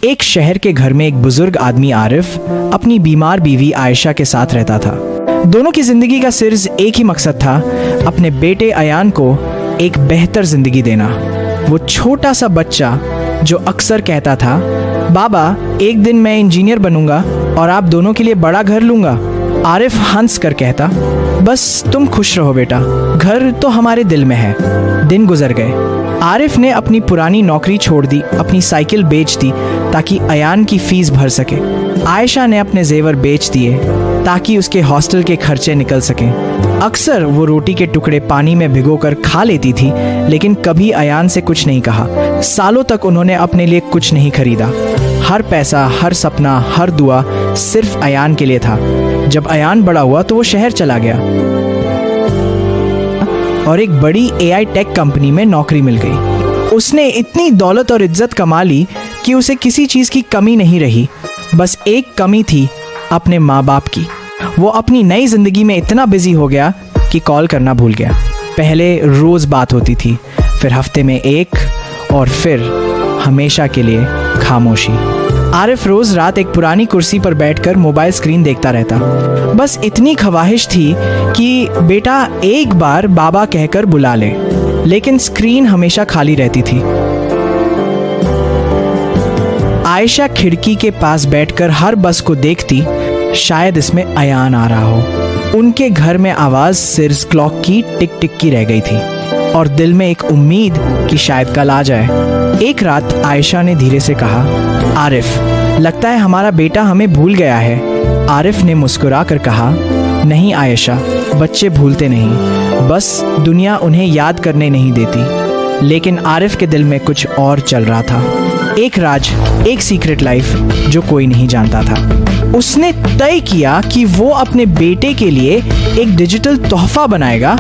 एक शहर के घर में एक बुजुर्ग आदमी आरिफ अपनी बीमार बीवी आयशा के साथ रहता था। दोनों की जिंदगी का सिर्फ एक ही मकसद था, अपने बेटे अयान को एक बेहतर जिंदगी देना। वो छोटा सा बच्चा जो अक्सर कहता था, बाबा एक दिन मैं इंजीनियर बनूंगा और आप दोनों के लिए बड़ा घर लूंगा। आरिफ हंस कर कहता, बस तुम खुश रहो बेटा, घर तो हमारे दिल में है। दिन गुजर गए। आरिफ ने अपनी पुरानी नौकरी छोड़ दी, अपनी साइकिल बेच दी ताकि अयान की फीस भर सके। आयशा ने अपने जेवर बेच दिए ताकि उसके हॉस्टल के खर्चे निकल सकें। अक्सर वो रोटी के टुकड़े पानी में भिगोकर खा लेती थी, लेकिन कभी अयान से कुछ नहीं कहा। सालों तक उन्होंने अपने लिए कुछ नहीं खरीदा। हर पैसा, हर सपना, हर दुआ सिर्फ अयान के लिए था। जब अयान बड़ा हुआ तो वो शहर चला गया और एक बड़ी एआई टेक कंपनी में नौकरी मिल गई। उसने इतनी दौलत और इज्जत कमा ली कि उसे किसी चीज़ की कमी नहीं रही। बस एक कमी थी, अपने माँ बाप की। वो अपनी नई जिंदगी में इतना बिजी हो गया कि कॉल करना भूल गया। पहले रोज़ बात होती थी, फिर हफ्ते में एक, और फिर हमेशा के लिए खामोशी। आरिफ रोज रात एक पुरानी कुर्सी पर बैठकर मोबाइल स्क्रीन देखता रहता। बस इतनी ख्वाहिश थी कि बेटा एक बार बाबा कहकर बुला ले, लेकिन स्क्रीन हमेशा खाली रहती थी। आयशा खिड़की के पास बैठकर हर बस को देखती, शायद इसमें अयान आ रहा हो। उनके घर में आवाज सिर्फ क्लॉक की टिक टिक की रह गई थी और दिल में एक उम्मीद कि शायद कल आ जाए। एक रात आयशा ने धीरे से कहा, आरिफ लगता है हमारा बेटा हमें भूल गया है। आरिफ ने मुस्कुरा कर कहा, नहीं आयशा, बच्चे भूलते नहीं, बस दुनिया उन्हें याद करने नहीं देती। लेकिन आरिफ के दिल में कुछ और चल रहा था, एक राज, एक सीक्रेट लाइफ जो कोई नहीं जानता था। उसने तय किया कि वो अपने बेटे के लिए एक डिजिटल तोहफा बनाएगा,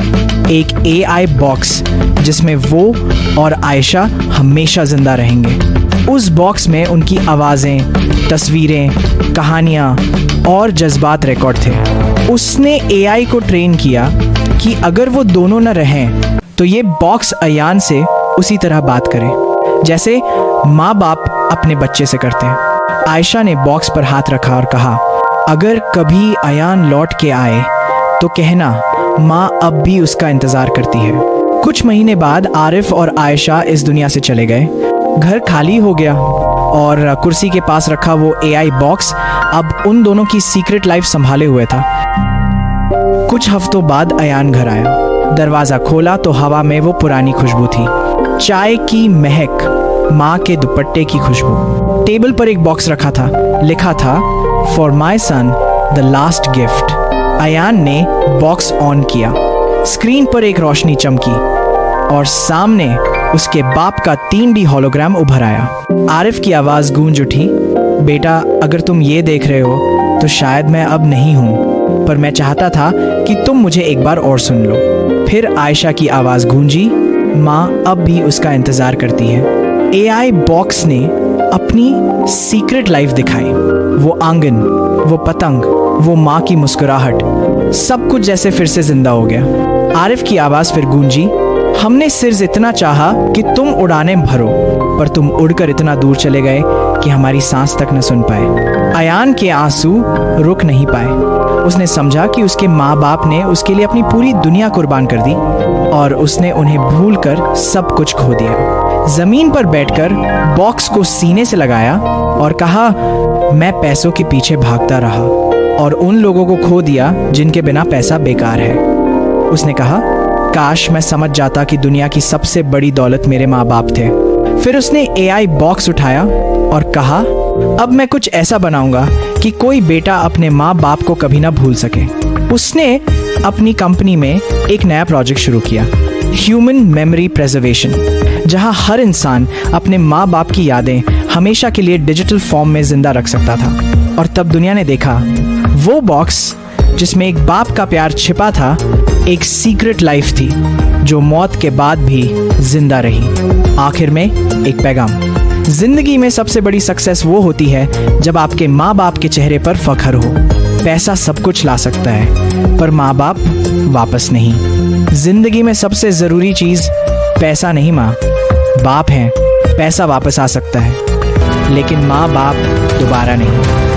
एक एआई बॉक्स जिसमें वो और आयशा हमेशा जिंदा रहेंगे। उस बॉक्स में उनकी आवाज़ें, तस्वीरें, कहानियाँ और जज्बात रिकॉर्ड थे। उसने एआई को ट्रेन किया कि अगर वो दोनों न रहें तो ये बॉक्स अयान से उसी तरह बात करे जैसे माँ बाप अपने बच्चे से करते हैं। आयशा ने बॉक्स पर हाथ रखा और कहा, अगर कभी अयान लौट के आए तो कहना माँ अब भी उसका इंतज़ार करती है। कुछ महीने बाद आरिफ और आयशा इस दुनिया से चले गए। घर खाली हो गया और कुर्सी के पास रखा वो एआई बॉक्स अब उन दोनों की सीक्रेट लाइफ संभाले हुए था। कुछ हफ्तों बाद अयान घर आया। दरवाज़ा खोला तो हवा में वो पुरानी खुशबू थी, चाय की महक, माँ के दुपट्टे की खुशबू। टेबल पर एक बॉक्स रखा था, लिखा था for my son the last gift. Ayaan ने बॉक्स ऑन किया। स्क्रीन पर एक रोशनी चमकी और सामने उसके बाप का 3D हॉलोग्राम उभर आया। आरिफ की आवाज़ गूंज उठी, बेटा अगर तुम ये देख रहे हो तो शायद मैं अब नहीं हूँ, पर मैं चाहता था कि तुम मुझे एक बार और सुन लो। फिर आयशा की आवाज़ गूंजी, माँ अब भी उसका इंतज़ार करती है। एआई बॉक्स ने अपनी सीक्रेट लाइफ दिखाई। वो आंगन, वो पतंग, वो माँ की मुस्कुराहट, सब कुछ जैसे फिर से जिंदा हो गया। आरिफ की आवाज़ फिर गूंजी, हमने सिर्फ इतना चाहा कि तुम उड़ाने भरो, पर तुम उड़कर इतना दूर चले गए कि हमारी सांस तक न सुन पाए। अयान के आंसू रुक नहीं पाए। उसने समझा कि उसके माँ बाप ने उसके लिए अपनी पूरी दुनिया कुर्बान कर दी और उसने उन्हें भूलकर सब कुछ खो दिया। जमीन पर बैठकर बॉक्स को सीने से लगाया और कहा, मैं पैसों के पीछे भागता रहा और उन लोगों को खो दिया जिनके बिना पैसा बेकार है। उसने कहा, काश मैं समझ जाता कि दुनिया की सबसे बड़ी दौलत मेरे माँ बाप थे। फिर उसने एआई बॉक्स उठाया और कहा, अब मैं कुछ ऐसा बनाऊंगा कि कोई बेटा अपने माँ बाप को कभी ना भूल सके। उसने अपनी कंपनी में एक नया प्रोजेक्ट शुरू किया, ह्यूमन मेमोरी प्रिजर्वेशन, जहां हर इंसान अपने माँ बाप की यादें हमेशा के लिए डिजिटल फॉर्म में जिंदा रख सकता था। और तब दुनिया ने देखा वो बॉक्स जिसमें एक बाप का प्यार छिपा था, एक सीक्रेट लाइफ थी जो मौत के बाद भी जिंदा रही। आखिर में एक पैगाम, जिंदगी में सबसे बड़ी सक्सेस वो होती है जब आपके माँ बाप के चेहरे पर फख्र हो। पैसा सब कुछ ला सकता है, पर माँ बाप वापस नहीं। जिंदगी में सबसे ज़रूरी चीज़ पैसा नहीं माँ, बाप हैं पैसा वापस आ सकता है, लेकिन माँ बाप दोबारा नहीं।